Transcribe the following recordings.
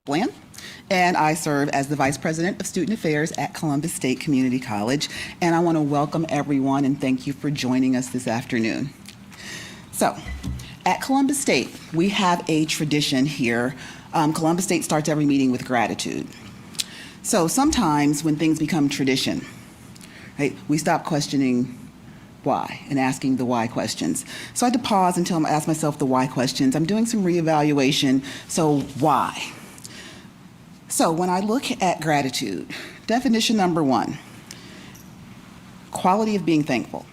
Bland, and I serve as the Vice President of Student Affairs at Columbus State Community College. And I want to welcome everyone and thank you for joining us this afternoon. So, at Columbus State, we have a tradition here. Columbus State starts every meeting with gratitude. So sometimes when things become tradition, right, we stop questioning why and asking the why questions. So I had to pause and ask myself the why questions. I'm doing some reevaluation, so why? So when I look at gratitude, definition number one, quality of being thankful.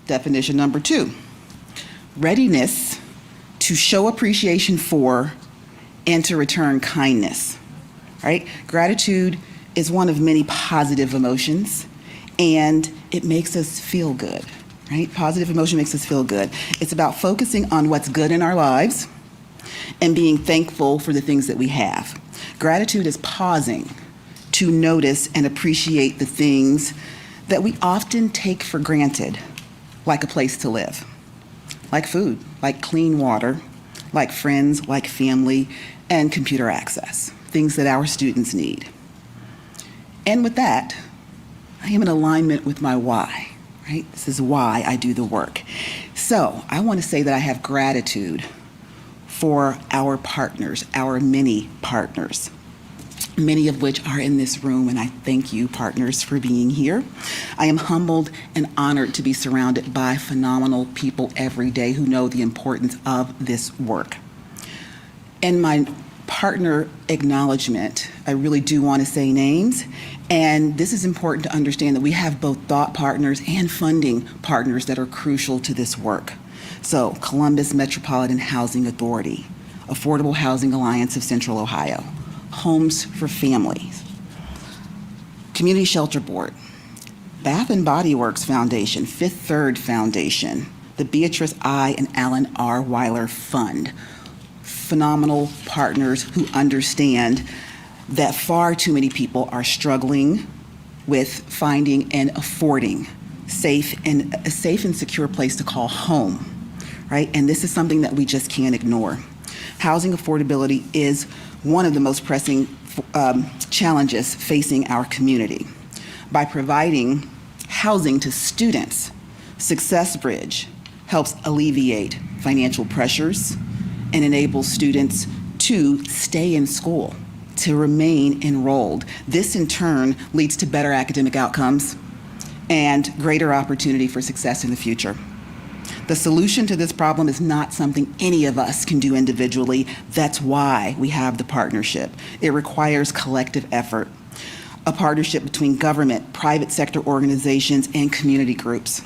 Definition number two, readiness to show appreciation for and to return kindness, right? Gratitude is one of many positive emotions, and it makes us feel good, right? Positive emotion makes us feel good. It's about focusing on what's good in our lives and being thankful for the things that we have. Gratitude is pausing to notice and appreciate the things that we often take for granted, like a place to live, like food, like clean water, like friends, like family, and computer access, things that our students need. And with that, I am in alignment with my why, right? This is why I do the work. So I want to say that I have gratitude for our partners, our many partners, many of which are in this room, and I thank you, partners, for being here. I am humbled and honored to be surrounded by phenomenal people every day who know the importance of this work. In my partner acknowledgement, I really do want to say names, and this is important to understand that we have both thought partners and funding partners that are crucial to this work. So, Columbus Metropolitan Housing Authority, Affordable Housing Alliance of Central Ohio, Homes for Families, Community Shelter Board, Bath and Body Works Foundation, Fifth Third Foundation, the Beatrice I. and Alan R. Weiler Fund, phenomenal partners who understand that far too many people are struggling with finding and affording a safe and secure place to call home, right? And this is something that we just can't ignore. Housing affordability is one of the most pressing challenges facing our community. By providing housing to students, Success Bridge helps alleviate financial pressures and enables students to stay in school, to remain enrolled. This in turn leads to better academic outcomes and greater opportunity for success in the future. The solution to this problem is not something any of us can do individually. That's why we have the partnership. It requires collective effort, a partnership between government, private sector organizations, and community groups.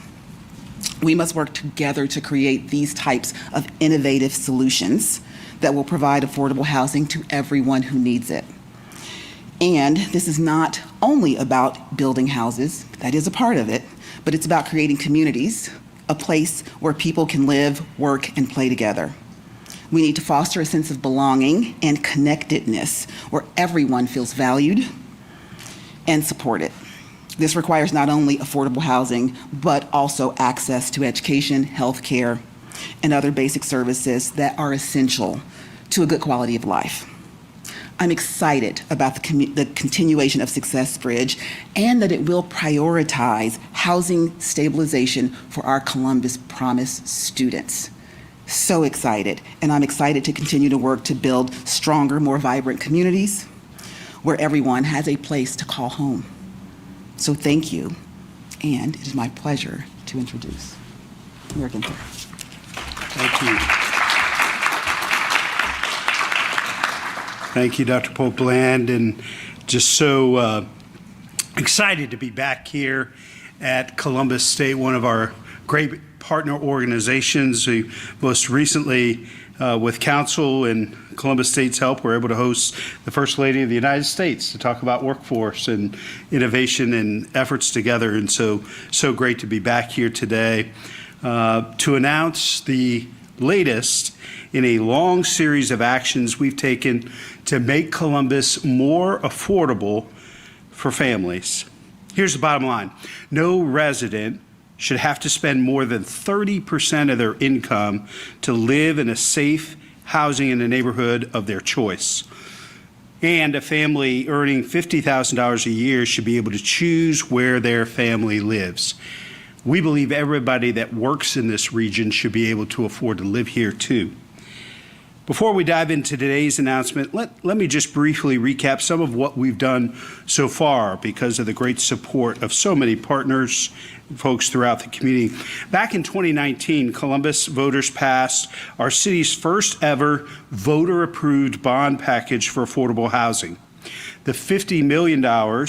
We must work together to create these types of innovative solutions that will provide affordable housing to everyone who needs it. And this is not only about building houses, that is a part of it, but it's about creating communities, a place where people can live, work, and play together. We need to foster a sense of belonging and connectedness where everyone feels valued and supported. This requires not only affordable housing, but also access to education, healthcare, and other basic services that are essential to a good quality of life. I'm excited about the continuation of Success Bridge and that it will prioritize housing stabilization for our Columbus Promise students. So excited, and I'm excited to continue to work to build stronger, more vibrant communities where everyone has a place to call home. So thank you, and it is my pleasure to introduce Mayor Ginther. Thank you. Thank you, Dr. Pope-Bland, and just so excited to be back here at Columbus State, one of our great partner organizations. We most recently, with council and Columbus State's help, were able to host the First Lady of the United States to talk about workforce and innovation and efforts together. And so great to be back here today to announce the latest in a long series of actions we've taken to make Columbus more affordable for families. Here's the bottom line. No resident should have to spend more than 30% of their income to live in a safe housing in a neighborhood of their choice. And a family earning $50,000 a year should be able to choose where their family lives. We believe everybody that works in this region should be able to afford to live here too. Before we dive into today's announcement, let me just briefly recap some of what we've done so far because of the great support of so many partners, folks throughout the community. Back in 2019, Columbus voters passed our city's first ever voter-approved bond package for affordable housing. The $50 million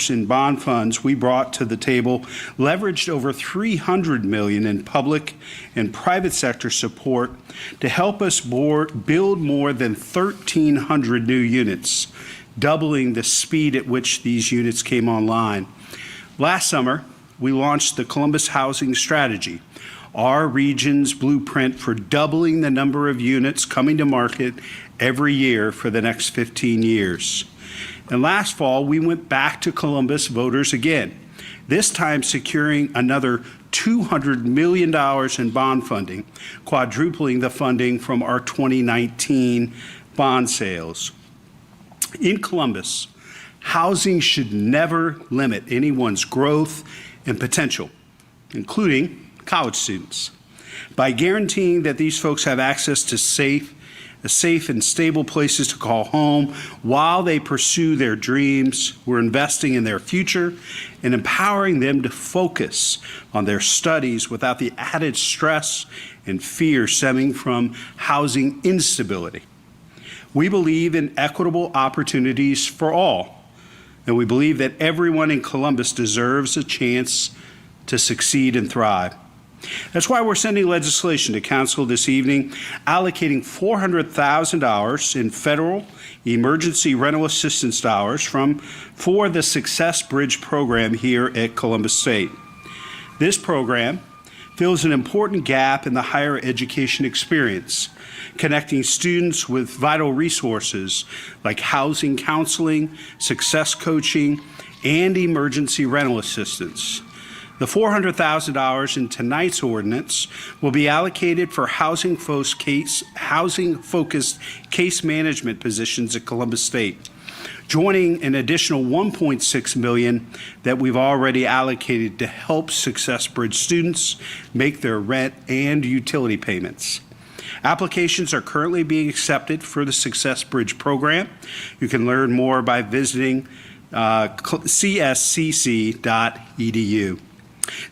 in bond funds we brought to the table leveraged over $300 million in public and private sector support to help us build more than 1,300 new units, doubling the speed at which these units came online. Last summer, we launched the Columbus Housing Strategy, our region's blueprint for doubling the number of units coming to market every year for the next 15 years. And last fall, we went back to Columbus voters again, this time securing another $200 million in bond funding, quadrupling the funding from our 2019 bond sales. In Columbus, housing should never limit anyone's growth and potential, including college students. By guaranteeing that these folks have access to safe and stable places to call home while they pursue their dreams, we're investing in their future and empowering them to focus on their studies without the added stress and fear stemming from housing instability. We believe in equitable opportunities for all, and we believe that everyone in Columbus deserves a chance to succeed and thrive. That's why we're sending legislation to council this evening, allocating $400,000 in federal emergency rental assistance dollars for the Success Bridge program here at Columbus State. This program fills an important gap in the higher education experience, connecting students with vital resources like housing counseling, success coaching, and emergency rental assistance. The $400,000 in tonight's ordinance will be allocated for housing-focused case management positions at Columbus State, joining an additional $1.6 million that we've already allocated to help Success Bridge students make their rent and utility payments. Applications are currently being accepted for the Success Bridge program. You can learn more by visiting cscc.edu.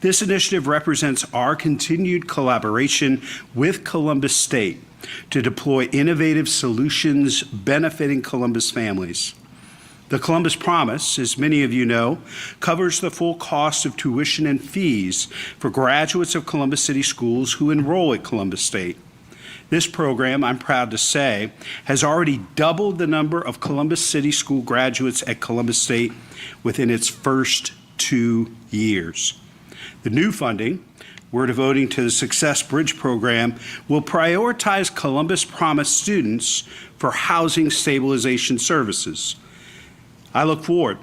This initiative represents our continued collaboration with Columbus State to deploy innovative solutions benefiting Columbus families. The Columbus Promise, as many of you know, covers the full cost of tuition and fees for graduates of Columbus City Schools who enroll at Columbus State. This program, I'm proud to say, has already doubled the number of Columbus City School graduates at Columbus State within its first 2 years. The new funding we're devoting to the Success Bridge program will prioritize Columbus Promise students for housing stabilization services. I look forward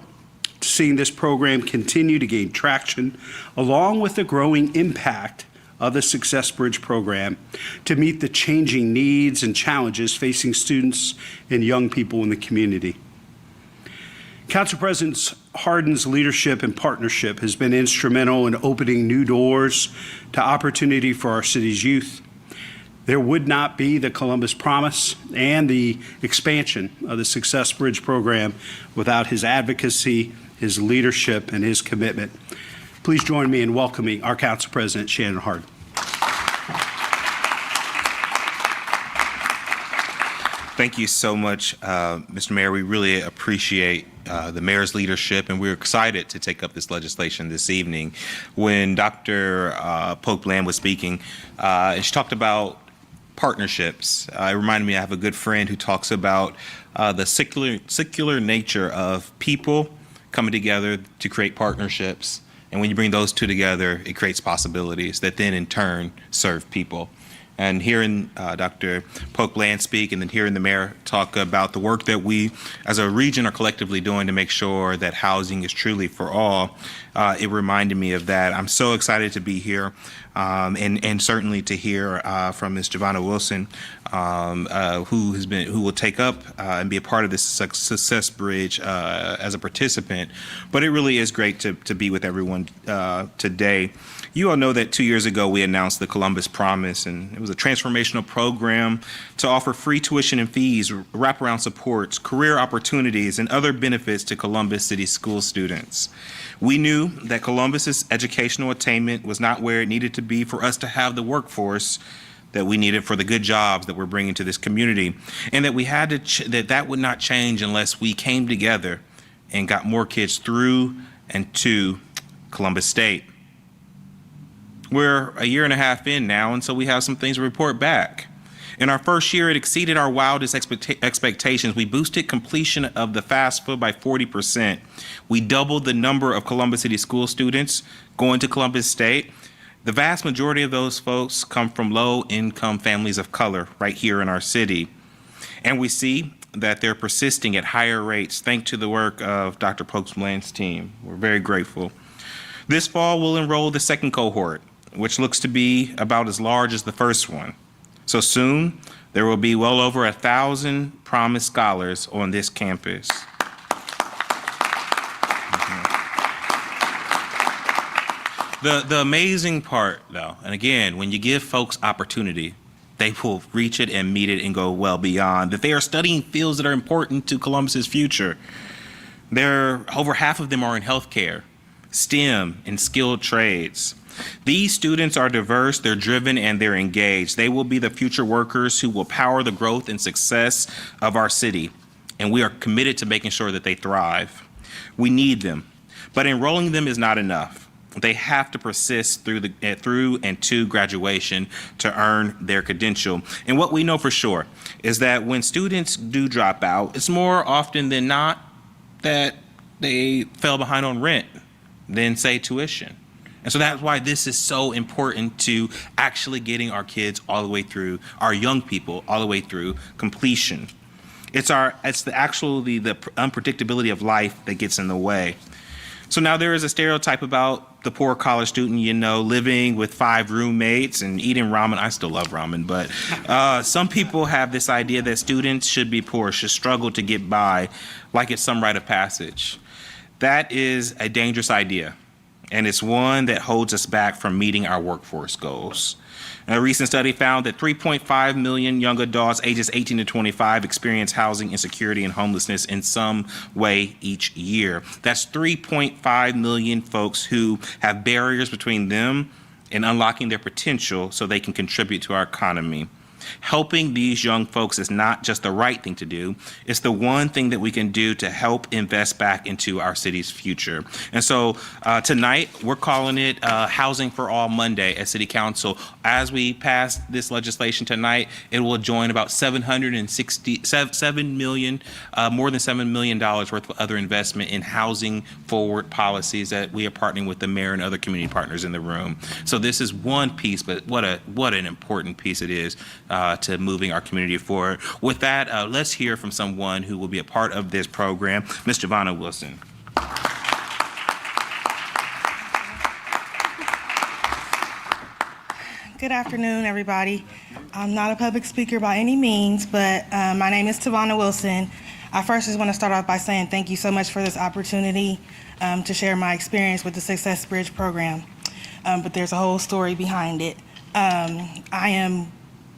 to seeing this program continue to gain traction, along with the growing impact of the Success Bridge program to meet the changing needs and challenges facing students and young people in the community. Council President Hardin's leadership and partnership has been instrumental in opening new doors to opportunity for our city's youth. There would not be the Columbus Promise and the expansion of the Success Bridge program without his advocacy, his leadership, and his commitment. Please join me in welcoming our Council President, Shannon Hardin. Thank you so much, Mr. Mayor. We really appreciate the mayor's leadership, and we're excited to take up this legislation this evening. When Dr. Pope Lamb was speaking, and she talked about partnerships, it reminded me I have a good friend who talks about the secular nature of people coming together to create partnerships. And when you bring those two together, it creates possibilities that then in turn serve people. And hearing Dr. Polk-Bland speak, and then hearing the mayor talk about the work that we as a region are collectively doing to make sure that housing is truly for all, it reminded me of that. I'm so excited to be here, and certainly to hear from Ms. Giovanna Wilson, who will take up and be a part of this Success Bridge as a participant. But it really is great to be with everyone today. You all know that 2 years ago we announced the Columbus Promise, and it was a transformational program to offer free tuition and fees, wraparound supports, career opportunities, and other benefits to Columbus City School students. We knew that Columbus's educational attainment was not where it needed to be for us to have the workforce that we needed for the good jobs that we're bringing to this community, and that we had to that would not change unless we came together and got more kids through and to Columbus State. We're a year and a half in now, and so we have some things to report back. In our first year, it exceeded our wildest expectations. We boosted completion of the FAFSA by 40%. We doubled the number of Columbus City School students going to Columbus State. The vast majority of those folks come from low-income families of color right here in our city. And we see that they're persisting at higher rates thanks to the work of Dr. Polk-Bland's team. We're very grateful. This fall, we'll enroll the second cohort, which looks to be about as large as the first one. So soon, there will be well over 1,000 promised scholars on this campus. The amazing part, though, and again, when you give folks opportunity, they will reach it and meet it and go well beyond, that they are studying fields that are important to Columbus's future. Over half of them are in healthcare, STEM, and skilled trades. These students are diverse, they're driven, and they're engaged. They will be the future workers who will power the growth and success of our city, and we are committed to making sure that they thrive. We need them, but enrolling them is not enough. They have to persist through and to graduation to earn their credential. And what we know for sure is that when students do drop out, it's more often than not that they fell behind on rent than, say, tuition. And so that's why this is so important to actually getting our kids all the way through, our young people all the way through completion. It's the unpredictability of life that gets in the way. So now there is a stereotype about the poor college student, living with 5 roommates and eating ramen. I still love ramen, but some people have this idea that students should be poor, should struggle to get by, like it's some rite of passage. That is a dangerous idea, and it's one that holds us back from meeting our workforce goals. A recent study found that 3.5 million young adults ages 18 to 25 experience housing insecurity and homelessness in some way each year. That's 3.5 million folks who have barriers between them and unlocking their potential so they can contribute to our economy. Helping these young folks is not just the right thing to do, it's the one thing that we can do to help invest back into our city's future. And so tonight, we're calling it Housing for All Monday at City Council. As we pass this legislation tonight, it will join about more than $7 million worth of other investment in housing forward policies that we are partnering with the mayor and other community partners in the room. So this is one piece, but what an important piece it is to moving our community forward. With that, let's hear from someone who will be a part of this program, Ms. Giovanna Wilson. Good afternoon, everybody. I'm not a public speaker by any means, but my name is Giovanna Wilson. I first just want to start off by saying thank you so much for this opportunity to share my experience with the Success Bridge program. But there's a whole story behind it.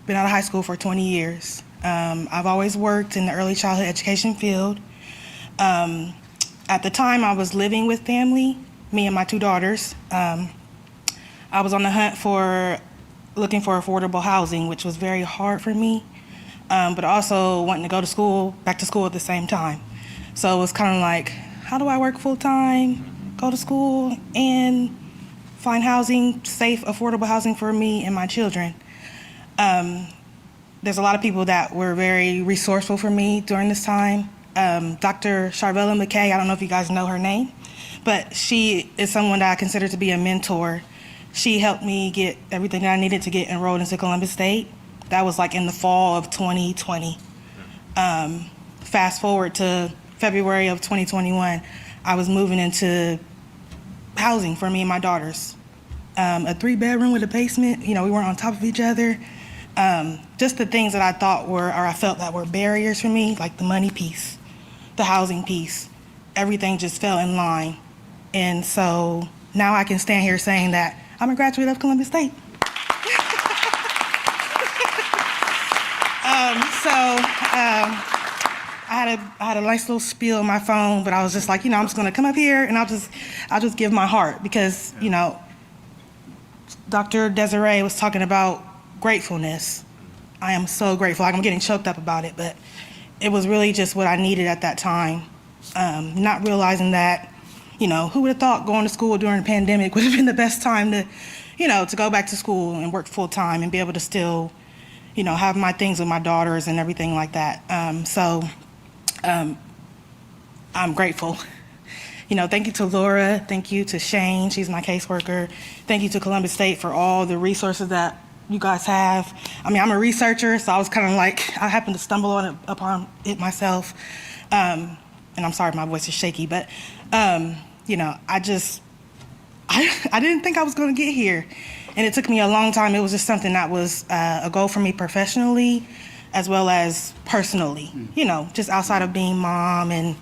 Been out of high school for 20 years. I've always worked in the early childhood education field. At the time I was living with family, me and my 2 daughters. I was on the hunt for looking for affordable housing, which was very hard for me, but also wanting to go to school, back to school at the same time. So it was kind of like, how do I work full time, go to school, and find housing, safe, affordable housing for me and my children? There's a lot of people that were very resourceful for me during this time. Dr. Charvella McKay, I don't know if you guys know her name, but she is someone that I consider to be a mentor She helped me get everything that I needed to get enrolled into Columbus State. That was like in the fall of 2020. Fast forward to February of 2021, I was moving into housing for me and my daughters. A 3-bedroom with a basement. You know, we weren't on top of each other. Just the things that I thought were, or I felt that were barriers for me, like the money piece, the housing piece, everything just fell in line. And so now I can stand here saying that I'm a graduate of Columbus State. I had a nice little spiel on my phone, but I was just like, you know, I'm just gonna come up here and I'll just give my heart because, you know, Dr. Desiree was talking about gratefulness. I am so grateful. Like, I'm getting choked up about it, but it was really just what I needed at that time. Not realizing that, you know, who would have thought going to school during the pandemic would have been the best time to, you know, to go back to school and work full time and be able to still, you know, have my things with my daughters and everything like that. I'm grateful. You know, thank you to Laura, thank you to Shane, she's my caseworker. Thank you to Columbus State for all the resources that you guys have. I mean, I'm a researcher, so I was kind of like, I happened to stumble upon it myself. And I'm sorry, my voice is shaky, but, you know, I didn't think I was gonna get here. And it took me a long time. It was just something that was a goal for me professionally, as well as personally, you know, just outside of being mom and,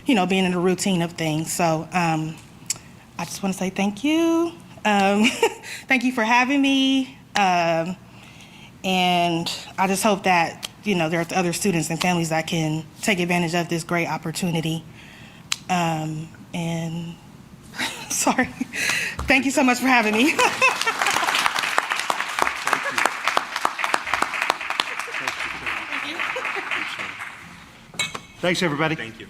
you know, being in the routine of things. So I just want to say thank you. Thank you for having me. And I just hope that, you know, there are other students and families that can take advantage of this great opportunity. And sorry. Thank you so much for having me. Thanks, everybody. Thank you.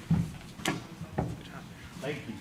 Thank you.